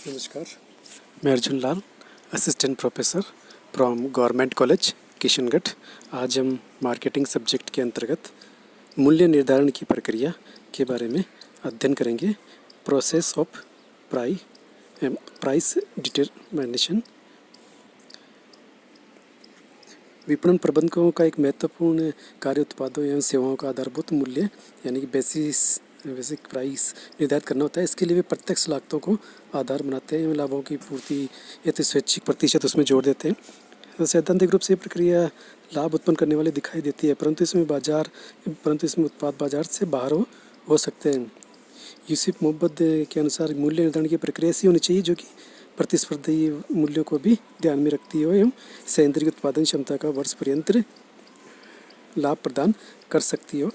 नमस्कार, मैं Arjun Lal, assistant professor from government college Kishangarh. आज हम मार्केटिंग सब्जेक्ट के अंतर्गत मूल्य निर्धारण की प्रक्रिया के बारे में अध्ययन करेंगे। Process of price determination. विपणन प्रबंधकों का एक महत्वपूर्ण कार्य उत्पादों एवं सेवाओं का आधारभूत मूल्य यानी कि बेसिक प्राइस निर्धारित करना होता है। इसके लिए वे प्रत्यक्ष लागतों को आधार बनाते हैं एवं लाभों की पूर्ति या तो स्वैच्छिक प्रतिशत उसमें जोड़ देते हैं। तो सैद्धांतिक रूप से ये प्रक्रिया लाभ उत्पन्न करने वाली दिखाई देती है, परंतु इसमें उत्पाद बाजार से बाहर हो सकते हैं। यूसुफ मोहम्मद के अनुसार मूल्य निर्धारण की प्रक्रिया ऐसी होनी चाहिए जो कि प्रतिस्पर्धी मूल्यों को भी ध्यान में रखती हो एवं संयंत्र की उत्पादन क्षमता का वर्ष पर्यंत लाभ प्रदान कर सकती हो।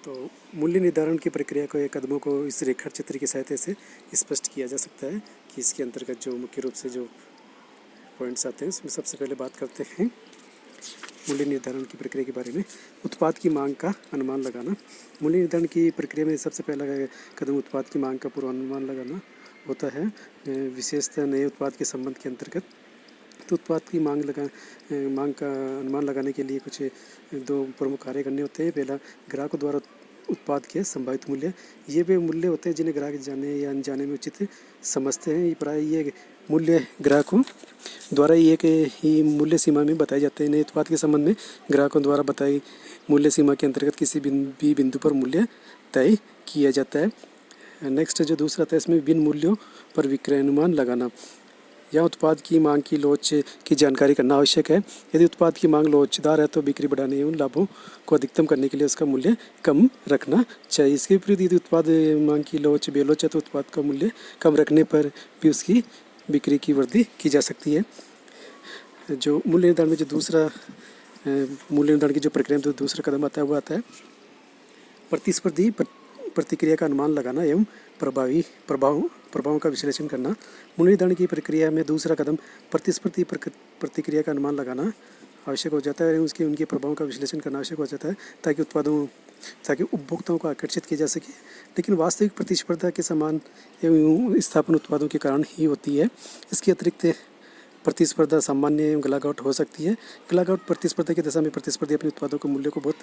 तो मूल्य निर्धारण की प्रक्रिया को एक कदमों को इस रेखा चित्र की सहायता से स्पष्ट किया जा सकता है कि इसके अंतर्गत जो मुख्य रूप से जो पॉइंट्स आते हैं उसमें सबसे पहले बात करते हैं मूल्य निर्धारण की प्रक्रिया के बारे में। उत्पाद की मांग का अनुमान लगाना। मूल्य निर्धारण की प्रक्रिया में सबसे पहला कदम उत्पाद की मांग का पूर्वानुमान लगाना होता है, विशेषतः नए उत्पाद के संबंध के अंतर्गत। तो उत्पाद की मांग का अनुमान लगाने के लिए कुछ दो प्रमुख कार्य करने होते हैं। पहला, ग्राहकों द्वारा उत्पाद के संभावित मूल्य। ये वे मूल्य होते हैं जिन्हें ग्राहक जाने या अनजाने में उचित समझते हैं। प्राय ये मूल्य ग्राहकों द्वारा एक ही मूल्य सीमा में बताए जाते हैं। नए उत्पाद के संबंध में ग्राहकों द्वारा बताई मूल्य सीमा के अंतर्गत किसी भी बिंदु पर मूल्य तय किया जाता है। नेक्स्ट जो दूसरा था, इसमें विभिन्न मूल्यों पर विक्रय अनुमान लगाना। या उत्पाद की मांग की लोच की जानकारी करना आवश्यक है। यदि उत्पाद की मांग लोचदार है तो बिक्री बढ़ाने एवं लाभों को अधिकतम करने के लिए उसका मूल्य कम रखना चाहिए। इसके विपरीत यदि उत्पाद मांग की लोच बेलोच है तो उत्पाद का मूल्य कम रखने पर भी उसकी बिक्री की वृद्धि की जा सकती है। जो मूल्य निर्धारण में जो मूल्य निर्धारण की जो प्रक्रिया में जो दूसरा कदम आता है वो आता है प्रतिस्पर्धी प्रतिक्रिया का अनुमान लगाना एवं प्रभावों का विश्लेषण करना। मूल्य निर्धारण की प्रक्रिया में दूसरा कदम प्रतिस्पर्धी प्रतिक्रिया का अनुमान लगाना आवश्यक हो जाता है एवं उनके प्रभावों का विश्लेषण करना आवश्यक हो जाता है ताकि उपभोक्ताओं को आकर्षित किया जा सके। लेकिन वास्तविक प्रतिस्पर्धा के समान एवं स्थापन उत्पादों के कारण ही होती है। इसके अतिरिक्त प्रतिस्पर्धा सामान्य एवं गलाघोट हो सकती है। गलाघोट प्रतिस्पर्धा की दशा में प्रतिस्पर्धी अपने उत्पादों के मूल्य को बहुत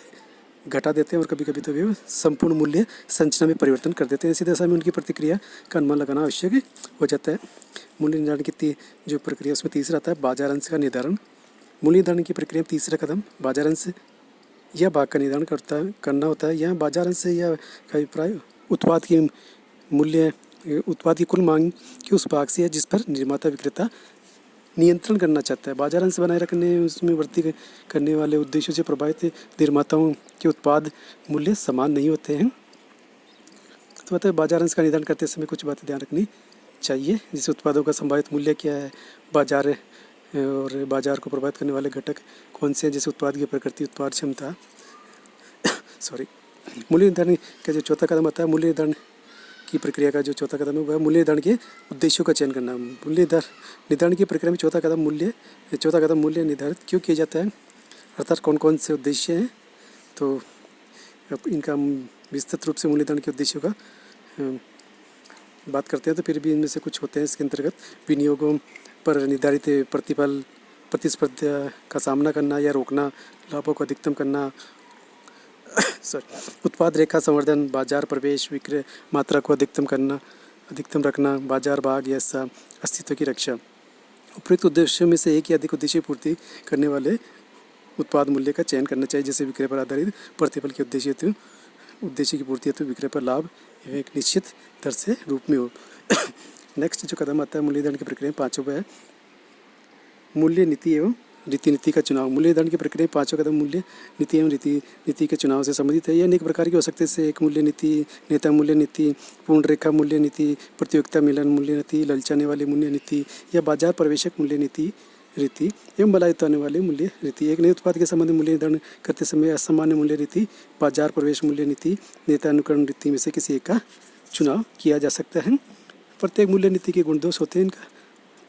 घटा देते हैं और कभी कभी तो वे संपूर्ण मूल्य संरचना में परिवर्तन कर देते हैं। इसी दशा में उनकी प्रतिक्रिया का अनुमान लगाना आवश्यक हो जाता है। मूल्य निर्धारण की जो प्रक्रिया उसमें तीसरा आता है बाजार अंश का निर्धारण। मूल्य निर्धारण की प्रक्रिया में तीसरा कदम बाजार अंश या भाग का निर्धारण करना होता है। यहाँ बाजार अंश या अभिप्राय उत्पाद की कुल मांग की उस भाग से है जिस पर निर्माता विक्रेता नियंत्रण करना चाहता है। बाजार अंश बनाए रखने उसमें वृद्धि करने वाले उद्देश्यों से प्रभावित निर्माताओं के उत्पाद मूल्य समान नहीं होते हैं। तो मतलब बाजार अंश का निर्धारण करते समय कुछ बातें ध्यान रखनी चाहिए, जैसे उत्पादों का संभावित मूल्य क्या है, और बाजार को प्रभावित करने वाले घटक कौन से हैं, जैसे उत्पाद की प्रकृति, उत्पाद क्षमता मूल्य निर्धारण का जो चौथा कदम आता है, मूल्य निर्धारण की प्रक्रिया का जो चौथा कदम है वह मूल्य निर्धारण के उद्देश्यों का चयन करना। मूल्य निर्धारण की प्रक्रिया में चौथा कदम मूल्य निर्धारित क्यों किया जाता है, अर्थात कौन कौन से उद्देश्य हैं। तो इनका विस्तृत रूप से मूल्य निर्धारण के उद्देश्यों का बात करते हैं, तो फिर भी इनमें से कुछ होते हैं इसके अंतर्गत विनियोगों पर निर्धारित प्रतिस्पर्धा का सामना करना या रोकना, लाभों को अधिकतम करना, उत्पाद रेखा संवर्धन, बाजार प्रवेश, विक्रय मात्रा को अधिकतम रखना, बाजार भाग या अस्तित्व की रक्षा। उपयुक्त उद्देश्यों में से एक या अधिक उद्देश्य पूर्ति करने वाले उत्पाद मूल्य का चयन करना चाहिए, जैसे विक्रय पर आधारित प्रतिफल के उद्देश्य की पूर्ति हेतु विक्रय पर लाभ एक निश्चित दर से रूप में हो। नेक्स्ट जो कदम आता है मूल्य निर्धारण की प्रक्रिया में पाँचों है मूल्य नीति एवं रीति नीति का चुनाव। मूल्य निर्धारण की प्रक्रिया में पाँचों कदम मूल्य नीति एवं रीति नीति के चुनाव से संबंधित है। यह अनेक प्रकार की हो सकते हैं, जैसे एक मूल्य नीति, नेता मूल्य नीति, पूर्ण रेखा मूल्य नीति, प्रतियोगिता मिलन मूल्य नीति, ललचाने वाली मूल्य नीति या बाजार प्रवेशक मूल्य नीति रीति एवं बलायित होने वाली मूल्य रीति। एक नए उत्पाद के संबंध में मूल्य निर्धारण करते समय असामान्य मूल्य रीति, बाजार प्रवेश मूल्य नीति, नेता अनुकरण रीति में से किसी एक का चुनाव किया जा सकता है। प्रत्येक मूल्य नीति के गुण दोष होते हैं, इनका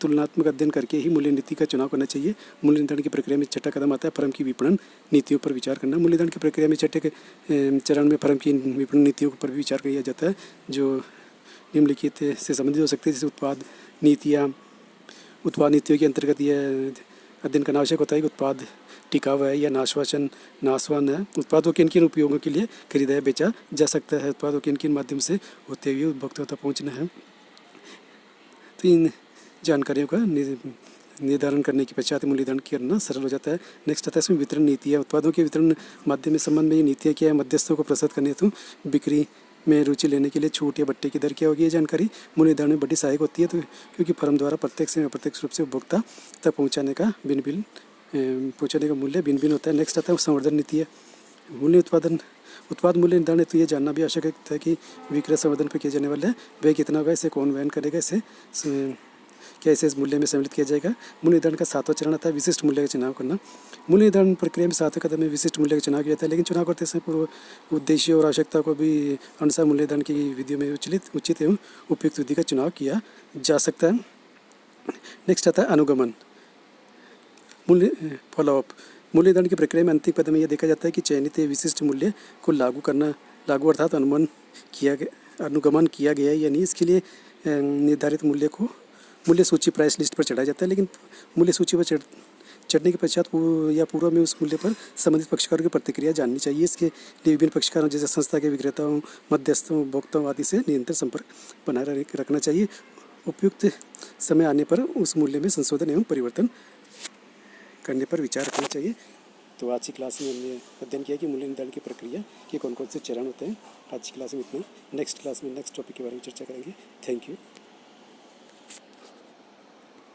तुलनात्मक अध्ययन करके ही मूल्य नीति का चुनाव करना चाहिए। मूल्य निर्धारण की प्रक्रिया में छठा कदम आता है फर्म की विपणन नीतियों पर विचार करना। मूल्य निर्धारण की प्रक्रिया में छठे चरण में फर्म की विपणन नीतियों पर भी विचार किया जाता है, जो निम्नलिखित से संबंधित हो सकती है, जैसे उत्पाद नीतियाँ। उत्पाद नीतियों के अंतर्गत यह अध्ययन करना आवश्यक होता है कि उत्पाद टिकाऊ है या नाशवान है। उत्पादों के किन उपयोगों के लिए खरीदा या बेचा जा सकता है, उत्पादों के किन माध्यम से होते हुए उपभोक्ताओं तक पहुँचना है। तो इन जानकारियों का निर्धारण करने के पश्चात मूल्य निर्धारण करना सरल हो जाता है। नेक्स्ट आता है इसमें वितरण नीतियाँ। उत्पादों के वितरण माध्यम में संबंध में ये नीतियाँ क्या है, मध्यस्थों को प्रसारित करने हेतु बिक्री में रुचि लेने के लिए छूट या बट्टे की दर क्या होगी, ये जानकारी मूल्य निर्धारण में बड़ी सहायक होती है। तो क्योंकि फर्म द्वारा प्रत्यक्ष या अप्रत्यक्ष रूप से उपभोक्ता तक पहुँचाने का मूल्य भिन्न भिन्न होता है। नेक्स्ट आता है संवर्धन नीतियाँ। मूल्य उत्पाद मूल्य निर्धारण हेतु ये जानना भी आवश्यक है कि विक्रय संवर्धन पर किया जाने वाला व्यय कितना होगा, इसे कौन वहन करेगा, क्या इसे इस मूल्य में सम्मिलित किया जाएगा। मूल्य निर्धारण का 7वां चरण आता है विशिष्ट मूल्य का चुनाव करना। मूल्य निर्धारण प्रक्रिया में 7वें कदम में विशिष्ट मूल्य का चुनाव किया जाता है, लेकिन चुनाव करते समय पूर्व उद्देश्य और आवश्यकता को भी अनुसार मूल्य निर्धारण की विधियों में उचित एवं उपयुक्त विधि का चुनाव किया जा सकता है। नेक्स्ट आता है अनुगमन मूल्य फॉलोअप। मूल्य निर्धारण की प्रक्रिया में अंतिम कदम में यह देखा जाता है कि चयनित विशिष्ट मूल्य को लागू अर्थात अनुगमन किया गया है या नहीं। इसके लिए निर्धारित मूल्य को मूल्य सूची प्राइस लिस्ट पर चढ़ाया जाता है, लेकिन मूल्य सूची पर चढ़ने के पश्चात या पूर्व में उस मूल्य पर संबंधित पक्षकारों की प्रतिक्रिया जाननी चाहिए। इसके लिए विभिन्न पक्षकारों जैसे संस्था के विक्रेताओं, मध्यस्थों, उपभोक्ताओं आदि से निरंतर संपर्क बनाए रखना चाहिए। उपयुक्त समय आने पर उस मूल्य में संशोधन एवं परिवर्तन करने पर विचार करना चाहिए। तो आज की क्लास में हमने अध्ययन किया कि मूल्य निर्धारण की प्रक्रिया के कौन कौन से चरण होते हैं। आज की क्लास में इतना। नेक्स्ट क्लास में नेक्स्ट टॉपिक के बारे में चर्चा करेंगे। Thank you.